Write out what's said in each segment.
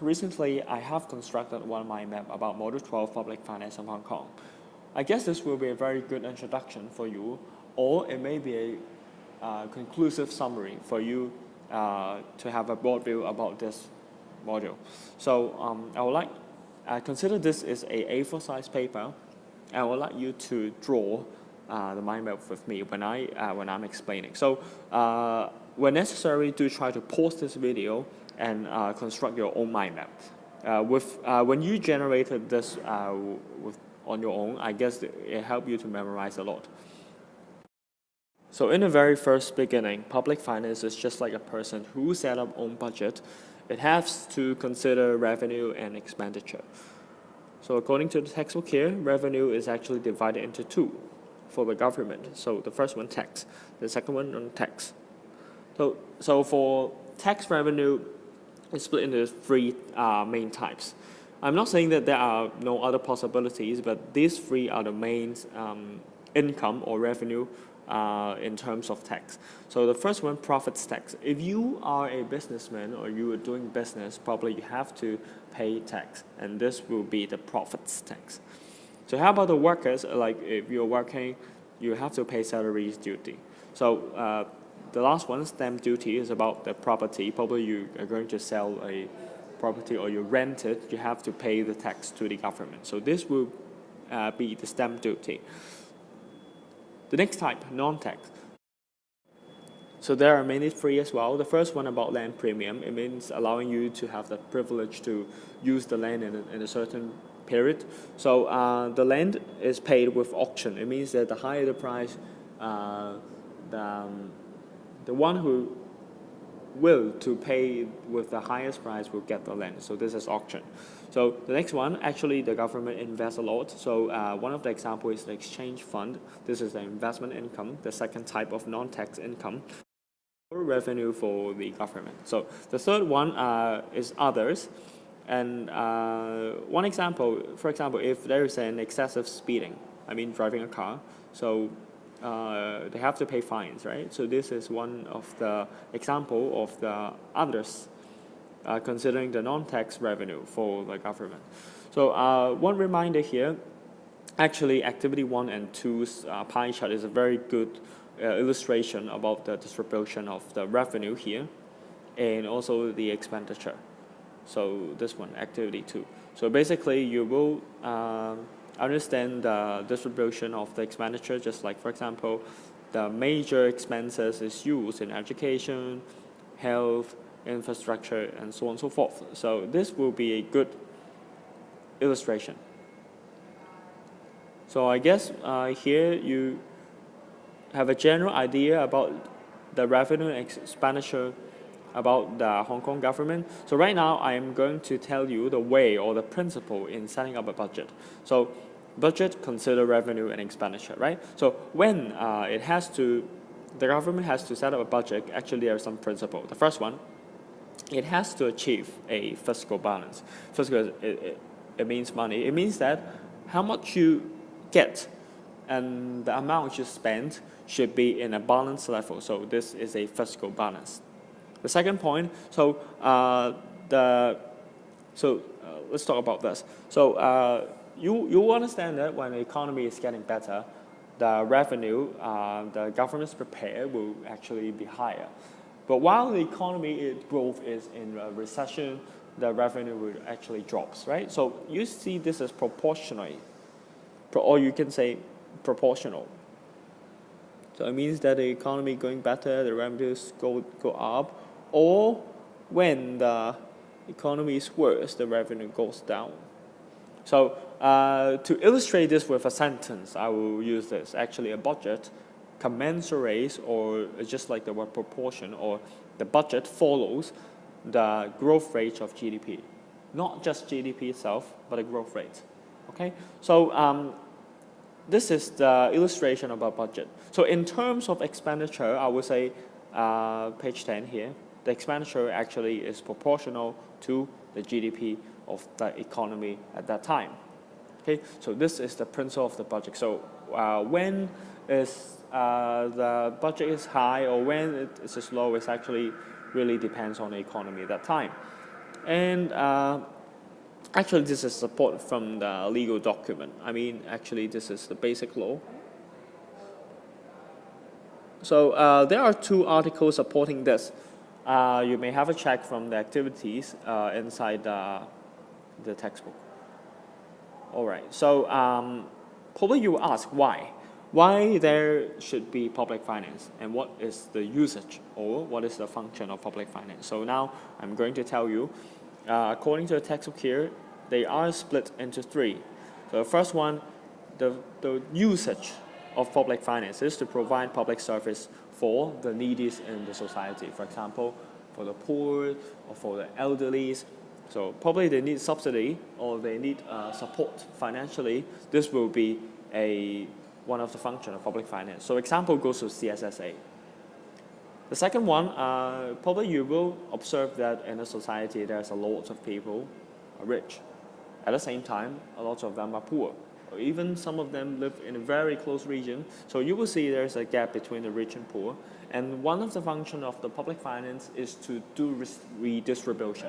Recently, I have constructed one mind map about Model 12 public finance in Hong Kong. I guess this will be a very good introduction for you, or it may be a conclusive summary for you to have a broad view about this module. So I would like, consider this is a A4 size paper, and I would like you to draw the mind map with me when I'm explaining. So when necessary, do try to pause this video and construct your own mind map. When you generated this on your own, I guess it helped you to memorize a lot. So in the very first beginning, public finance is just like a person who set up own budget. It has to consider revenue and expenditure. So according to the textbook here, revenue is actually divided into two for the government. So the first one, tax. The second one, non-tax. So for tax revenue, it's split into three main types. I'm not saying that there are no other possibilities, but these three are the main income or revenue in terms of tax. So the first one, profits tax. If you are a businessman or you are doing business, probably you have to pay tax, and this will be the profits tax. So how about the workers? Like if you're working, you have to pay salaries duty. So the last one, stamp duty, is about the property. Probably you are going to sell a property or you rent it, you have to pay the tax to the government. So this will be the stamp duty. The next type, non-tax. So there are mainly three as well. The first one about land premium. It means allowing you to have the privilege to use the land in a certain period. So the land is paid with auction. It means that the higher the price, the one who will to pay with the highest price will get the land. So this is auction. So the next one, actually the government invests a lot. So one of the examples is the exchange fund. This is the investment income. The second type of non-tax income, revenue for the government. So the third one is others. And one example, for example, if there is an excessive speeding, I mean driving a car, so they have to pay fines, right? So this is one of the example of the others, considering the non-tax revenue for the government. So one reminder here, actually activity 1 and 2's pie chart is a very good illustration about the distribution of the revenue here and also the expenditure. So this one, activity 2. So basically you will understand the distribution of the expenditure, just like, for example, the major expenses is used in education, health, infrastructure, and so on and so forth. So this will be a good illustration. So I guess here you have a general idea about the revenue and expenditure about the Hong Kong government. So right now I am going to tell you the way or the principle in setting up a budget. So budget consider revenue and expenditure, right? So when the government has to set up a budget, actually there are some principles. The first one, it has to achieve a fiscal balance. Fiscal, it means money. It means that how much you get and the amount you spend should be in a balanced level. So this is a fiscal balance. The second point, let's talk about this. So you understand that when the economy is getting better, the revenue the government's prepared will actually be higher. But while the economy growth is in a recession, the revenue will actually drops, right? So you see this as proportionally, or you can say proportional. So it means that the economy going better, the revenues go up, or when the economy is worse, the revenue goes down. So to illustrate this with a sentence, I will use this. Actually, a budget commensurates, or just like the word proportion, or the budget follows the growth rate of GDP. Not just GDP itself, but the growth rate. Okay? So this is the illustration of a budget. So in terms of expenditure, I would say page 10 here, the expenditure actually is proportional to the GDP of the economy at that time. Okay, so this is the principle of the budget. So when is the budget is high or when it is low, it actually really depends on the economy at that time. And actually, this is support from the legal document. I mean, actually, this is the basic law. So there are 2 articles supporting this. You may have a check from the activities inside the textbook. All right. So probably you will ask why. Why there should be public finance, and what is the usage, or what is the function of public finance? So now I'm going to tell you, according to the textbook here, they are split into 3. So the first one, the usage of public finance is to provide public service for the needy in the society. For example, for the poor or for the elderly. So probably they need subsidy or they need support financially. This will be one of the functions of public finance. So example goes to CSSA. The second one, probably you will observe that in a society there's a lot of people are rich. At the same time, a lot of them are poor. Or even some of them live in a very close region. So you will see there's a gap between the rich and poor. And one of the functions of the public finance is to do redistribution.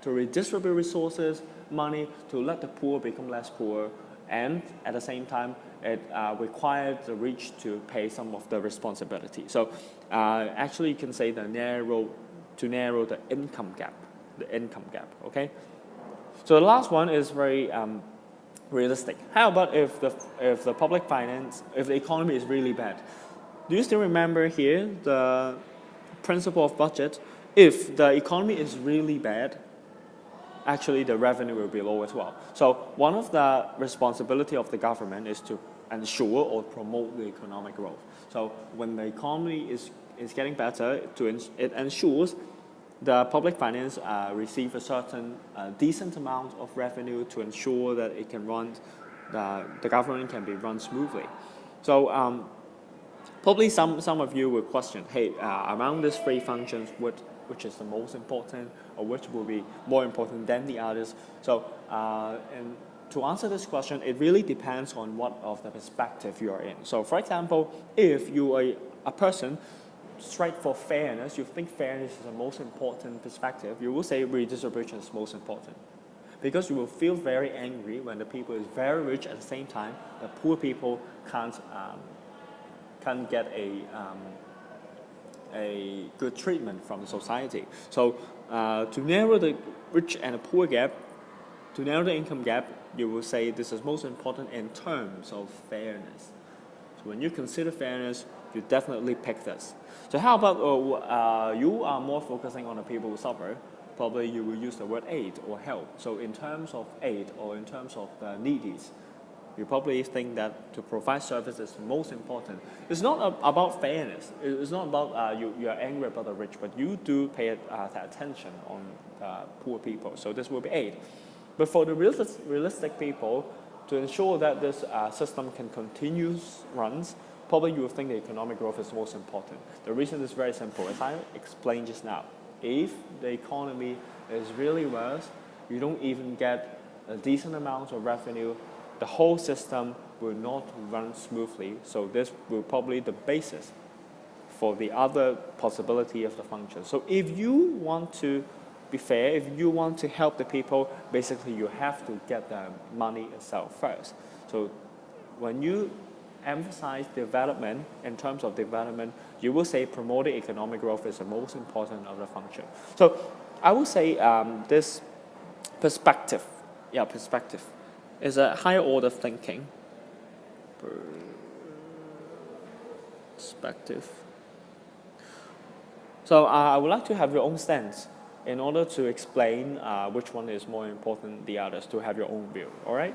To redistribute resources, money, to let the poor become less poor. And at the same time, it required the rich to pay some of the responsibility. So actually you can say to narrow the income gap, okay? So the last one is very realistic. How about if the public finance, if the economy is really bad? Do you still remember here the principle of budget? If the economy is really bad, actually the revenue will be low as well. So one of the responsibility of the government is to ensure or promote the economic growth. So when the economy is getting better, it ensures the public finance receive a certain decent amount of revenue to ensure that it can run, the government can be run smoothly. So probably some of you will question, hey, among these 3 functions, which is the most important, or which will be more important than the others? So and to answer this question, it really depends on what of the perspective you are in. So for example, if you are a person straight for fairness, you think fairness is the most important perspective, you will say redistribution is most important. Because you will feel very angry when the people is very rich, at the same time the poor people can't get a good treatment from the society. So to narrow the rich and the poor gap, to narrow the income gap, you will say this is most important in terms of fairness. So when you consider fairness, you definitely pick this. So how about you are more focusing on the people who suffer? Probably you will use the word aid or help. So in terms of aid or in terms of the needies, you probably think that to provide service is most important. It's not about fairness. It's not about you are angry about the rich, but you do pay attention on poor people. So this will be aid. But for the realistic people, to ensure that this system can continue runs, probably you will think the economic growth is most important. The reason is very simple, as I explained just now. If the economy is really worse, you don't even get a decent amount of revenue, the whole system will not run smoothly. So this will probably be the basis for the other possibility of the function. So if you want to be fair, if you want to help the people, basically you have to get the money itself first. So when you emphasize development, in terms of development, you will say promoting economic growth is the most important of the function. So I would say this perspective is a higher order thinking. Perspective. So I would like to have your own stance in order to explain which one is more important than the others, to have your own view, all right?